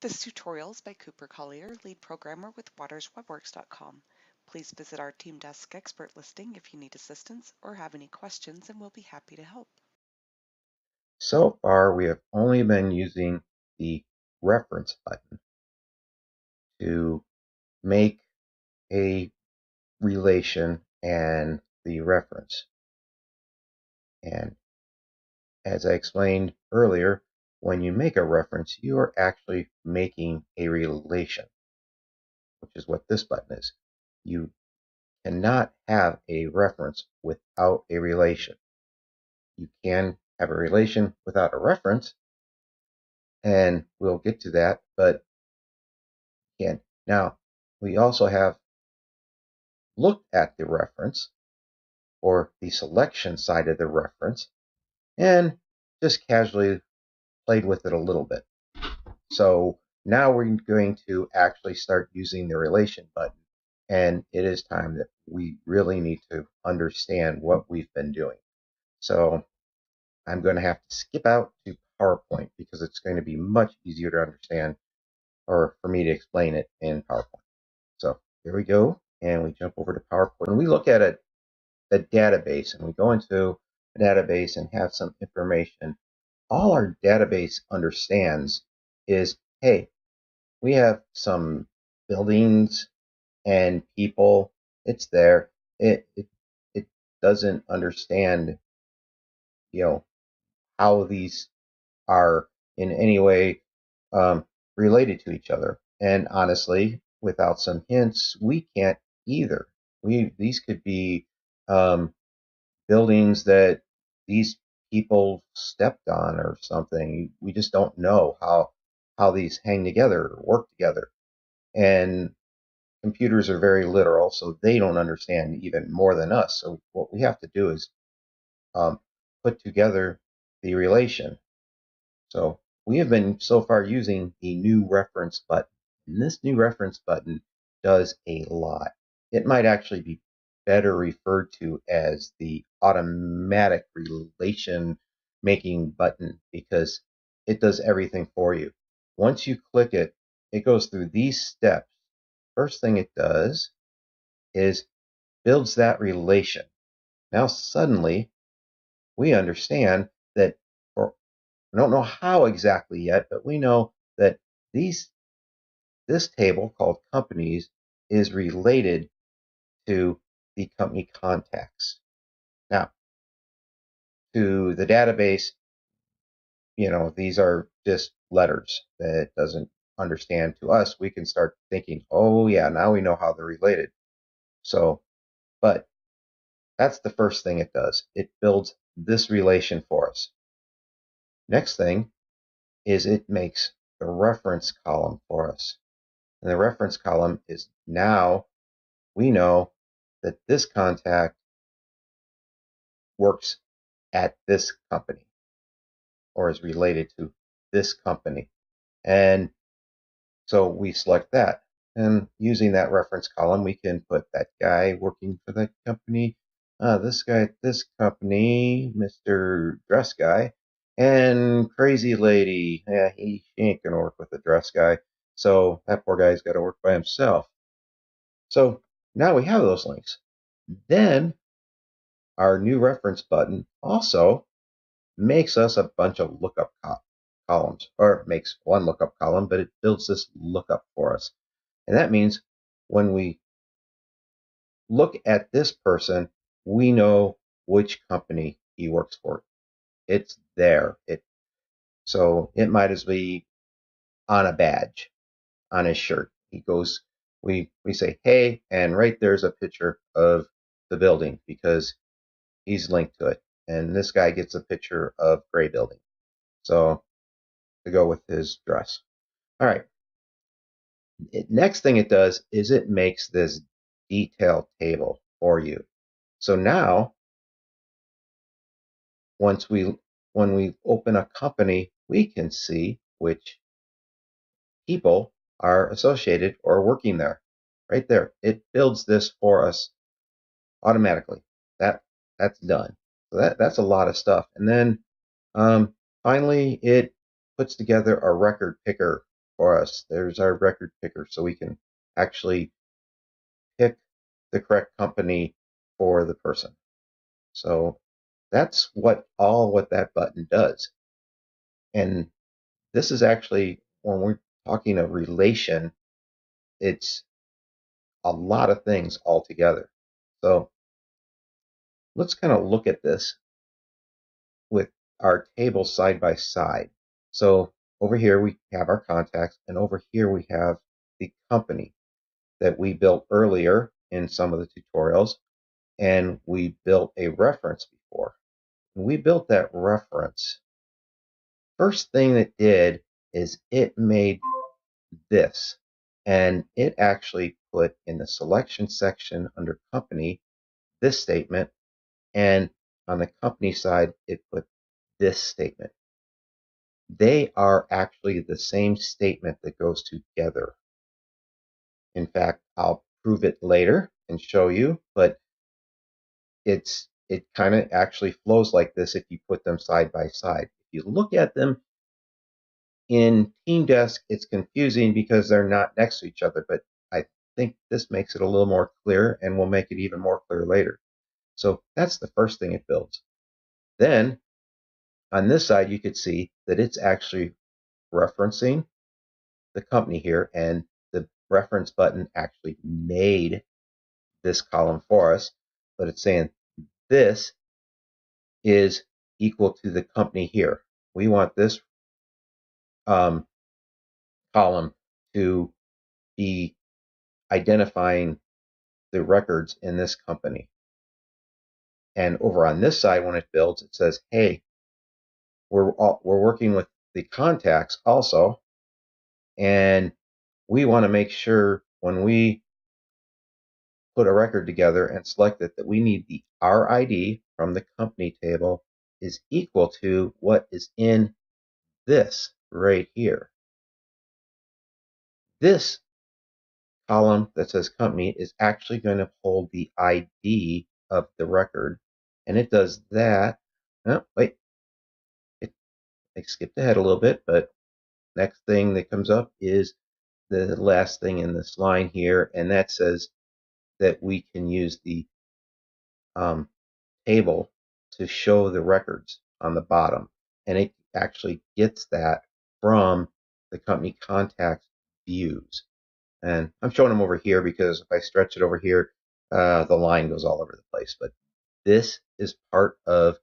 This tutorial is by Cooper Collier, lead programmer with WatersWebWorks.com. Please visit our TeamDesk expert listing if you need assistance or have any questions, and we'll be happy to help. So far, we have only been using the reference button to make a relation and the reference. And as I explained earlier, when you make a reference, you are actually making a relation, which is what this button is. You cannot have a reference without a relation. You can have a relation without a reference, and we'll get to that, but again, now we also have looked at the reference or the selection side of the reference and just casually played with it a little bit. So now we're going to actually start using the relation button, and it is time that we really need to understand what we've been doing. So I'm going to have to skip out to PowerPoint because it's going to be much easier to understand or for me to explain it in PowerPoint. So here we go, and we jump over to PowerPoint. When we look at it, the database, and we go into a database and have some information, all our database understands is, hey, we have some buildings and people. It's there. It doesn't understand, how these are in any way related to each other. And honestly, without some hints, we can't either. These could be buildings that these people stepped on or something. We just don't know how these hang together or work together. And computers are very literal, so they don't understand even more than us. So what we have to do is put together the relation. So we have been so far using the new reference button. And this new reference button does a lot. It might actually be better referred to as the automatic relation making button because it does everything for you. Once you click it, it goes through these steps. First thing it does is builds that relation. Now suddenly we understand that, or I don't know how exactly yet, but we know that this table called companies is related to the company contacts. Now, to the database, these are just letters that it doesn't understand. To us, we can start thinking, oh yeah, now we know how they're related. So, but that's the first thing it does. It builds this relation for us. Next thing is it makes the reference column for us. And the reference column is now we know that this contact works at this company or is related to this company. And so we select that. And using that reference column, we can put that guy working for that company, this guy at this company, Mr. Dress Guy, and Crazy Lady. Yeah, she ain't going to work with the dress guy. So that poor guy's got to work by himself. So now we have those links. Then our new reference button also makes us a bunch of lookup columns, or makes one lookup column, but it builds this lookup for us. And that means when we look at this person, we know which company he works for. It's there. So it might as be on a badge, on his shirt. He goes, we say, hey, and right there's a picture of the building because he's linked to it. And this guy gets a picture of gray building. So to go with his dress. All right. Next thing it does is it makes this detailed table for you. So now, when we open a company, we can see which people are associated or working there. Right there. It builds this for us automatically. That's done. So that's a lot of stuff. And then finally, it puts together a record picker for us. There's our record picker, so we can actually pick the correct company for the person. So that's what that button does. And this is actually, when we're talking a relation, it's a lot of things all together. So let's kind of look at this with our tables side by side. So over here we have our contacts, and over here we have the company that we built earlier in some of the tutorials, and we built a reference before. When we built that reference, first thing it did is it made this, and it actually put in the selection section under company this statement, and on the company side it put this statement. They are actually the same statement that goes together. In fact, I'll prove it later and show you, but it kind of actually flows like this if you put them side by side. If you look at them in TeamDesk, it's confusing because they're not next to each other, but I think this makes it a little more clear, and we'll make it even more clear later. So that's the first thing it builds. Then on this side, you could see that it's actually referencing the company here, and the reference button actually made this column for us, but it's saying this is equal to the company here. We want this column to be identifying the records in this company. And over on this side, when it builds, it says, hey, we're working with the contacts also, and we want to make sure when we put a record together and select it that we need the RID from the company table is equal to what is in this right here. This column that says company is actually going to hold the ID of the record, and it does that. Oh, wait, I skipped ahead a little bit, but next thing that comes up is the last thing in this line here, and that says that we can use the table to show the records on the bottom, and it actually gets that from the company contact views. And I'm showing them over here because if I stretch it over here, the line goes all over the place. But this is part of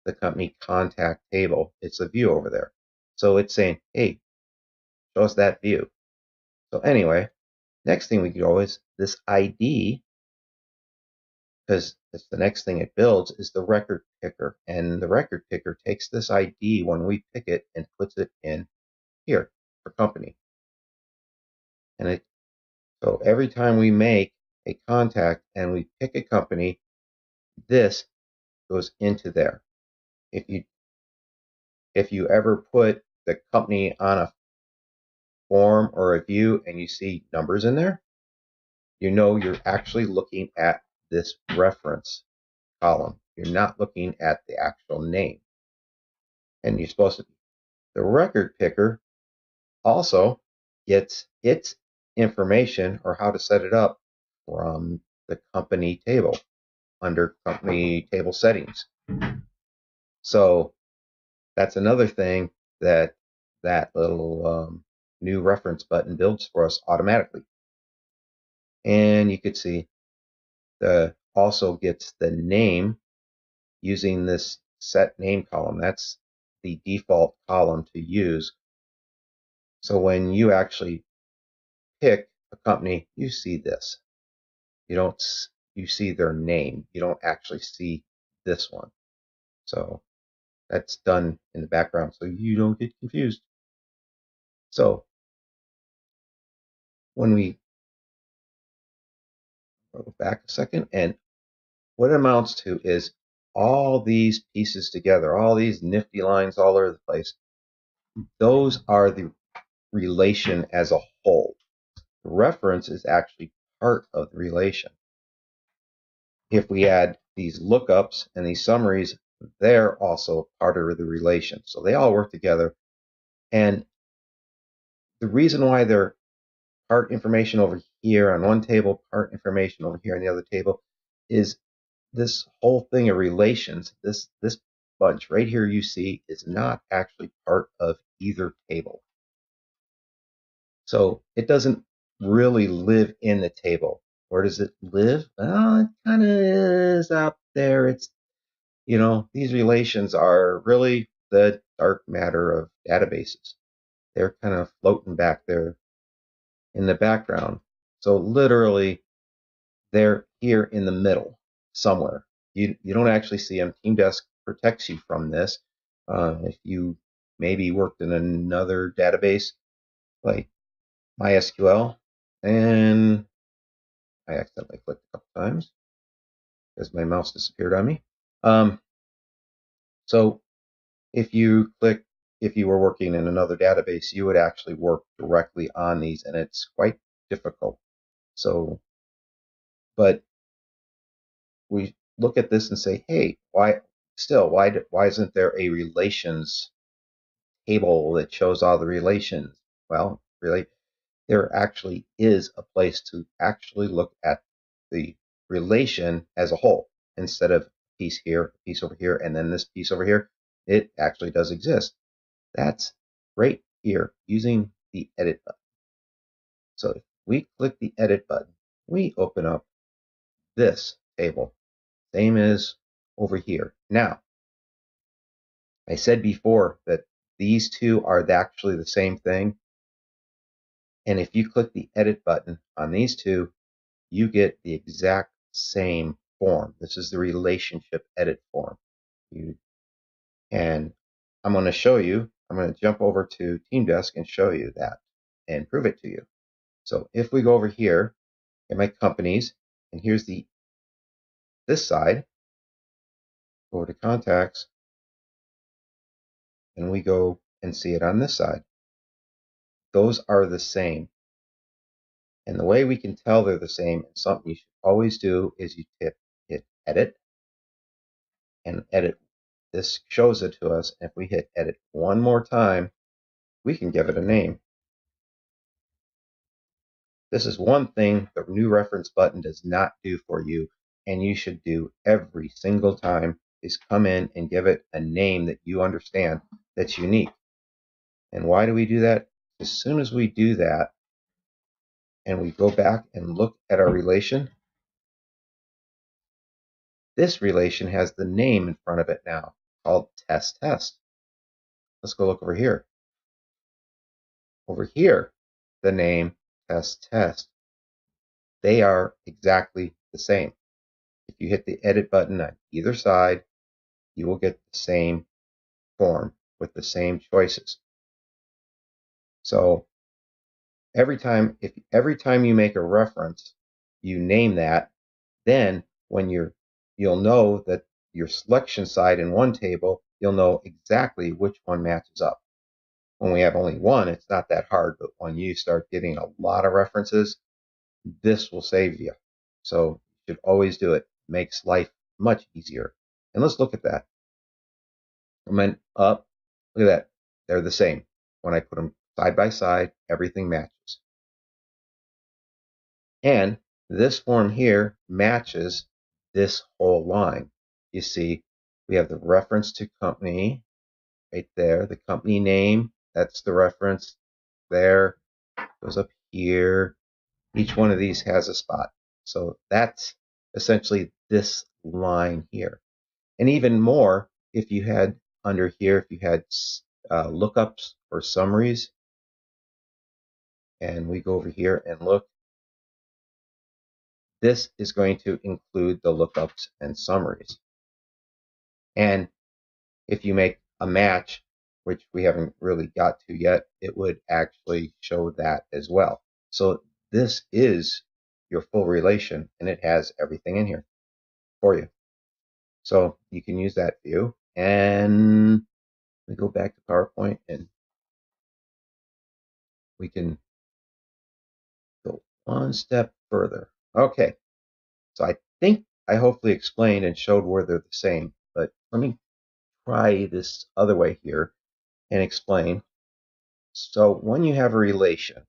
the company contact table. It's a view over there. So it's saying, hey, show us that view. So anyway, next thing we go is this ID, because it's the next thing it builds, is the record picker. And the record picker takes this ID when we pick it and puts it in here for company. And so every time we make a contact and we pick a company, this goes into there. If you ever put the company on a form or a view and you see numbers in there, you know you're actually looking at this reference column. You're not looking at the actual name. And you're supposed to. The record picker also gets its information or how to set it up from the company table under company table settings. So that's another thing that little new reference button builds for us automatically. And you could see the also gets the name using this set name column. That's the default column to use. So when you actually pick a company, you see this. You see their name. You don't actually see this one. So that's done in the background so you don't get confused. So when we go back a second, and what it amounts to is all these pieces together, all these nifty lines all over the place. Those are the relation as a whole. The reference is actually part of the relation. If we add these lookups and these summaries, they're also part of the relation. So they all work together. And the reason why they're part information over here on one table, part information over here on the other table, is this whole thing of relations. This bunch right here you see is not actually part of either table. So it doesn't really live in the table. Where does it live? Well, it kind of is out there. It's, these relations are really the dark matter of databases. They're kind of floating back there in the background. So literally, they're here in the middle somewhere. You don't actually see them. TeamDesk protects you from this. If you maybe worked in another database like MySQL, and I accidentally clicked a couple times because my mouse disappeared on me. So if you were working in another database, you would actually work directly on these, and it's quite difficult. So, but we look at this and say, hey, why isn't there a relations table that shows all the relations? Well, really, there actually is a place to actually look at the relation as a whole instead of a piece here, a piece over here, and then this piece over here. It actually does exist. That's right here using the edit button. So if we click the edit button, we open up this table, same as over here. Now, I said before that these two are actually the same thing. And if you click the edit button on these two, you get the exact same form. This is the relationship edit form. And I'm going to show you, I'm going to jump over to TeamDesk and show you that and prove it to you. So if we go over here in my companies, and here's this side, go over to contacts, and we go and see it on this side. Those are the same. And the way we can tell they're the same, and something you should always do, is you hit edit and edit. This shows it to us. If we hit edit one more time, we can give it a name. This is one thing the new reference button does not do for you, and you should do every single time, is come in and give it a name that you understand that's unique. And why do we do that? As soon as we do that and we go back and look at our relation, this relation has the name in front of it now called test test. Let's go look over here. Over here, the name test test. They are exactly the same. If you hit the edit button on either side, you will get the same form with the same choices. So every time you make a reference, you name that, then when you'll know that your selection side in one table, you'll know exactly which one matches up. When we have only one, it's not that hard, but when you start getting a lot of references, this will save you. So you should always do it. It makes life much easier. And let's look at that. I went up. Look at that. They're the same. When I put them side by side, everything matches. And this form here matches this whole line. You see, we have the reference to company right there, the company name, that's the reference there, goes up here. Each one of these has a spot. So that's essentially this line here. And even more, if you had under here, if you had lookups or summaries, and we go over here and look, this is going to include the lookups and summaries. And if you make a match, which we haven't really got to yet, it would actually show that as well. So this is your full relation, and it has everything in here for you. So you can use that view. And we go back to PowerPoint, and we can go one step further. Okay, so I think I hopefully explained and showed where they're the same, but let me try this other way here and explain. So when you have a relation,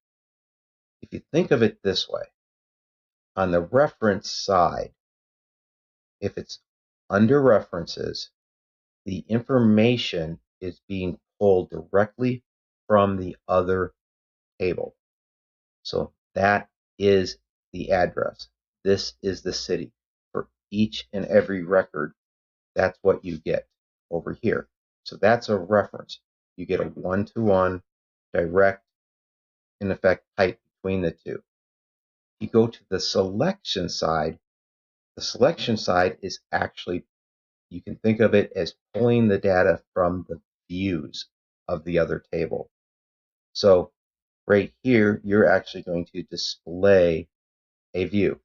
if you think of it this way, on the reference side, if it's under references, the information is being pulled directly from the other table. So that is the address. This is the city. For each and every record, that's what you get over here. So that's a reference. You get a one-to-one direct, in effect, pipe between the two. You go to the selection side. The selection side is actually, you can think of it as pulling the data from the views of the other table. So right here, you're actually going to display a view,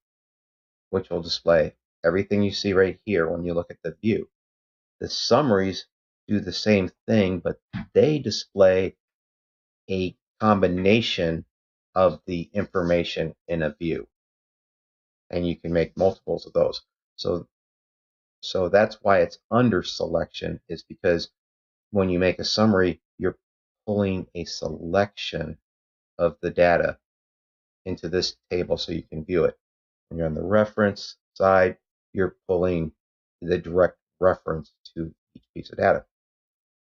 which will display everything you see right here when you look at the view. The summaries do the same thing, but they display a combination of the information in a view. And you can make multiples of those. So that's why it's under selection, is because when you make a summary, you're pulling a selection of the data into this table so you can view it. When you're on the reference side, you're pulling the direct reference to each piece of data.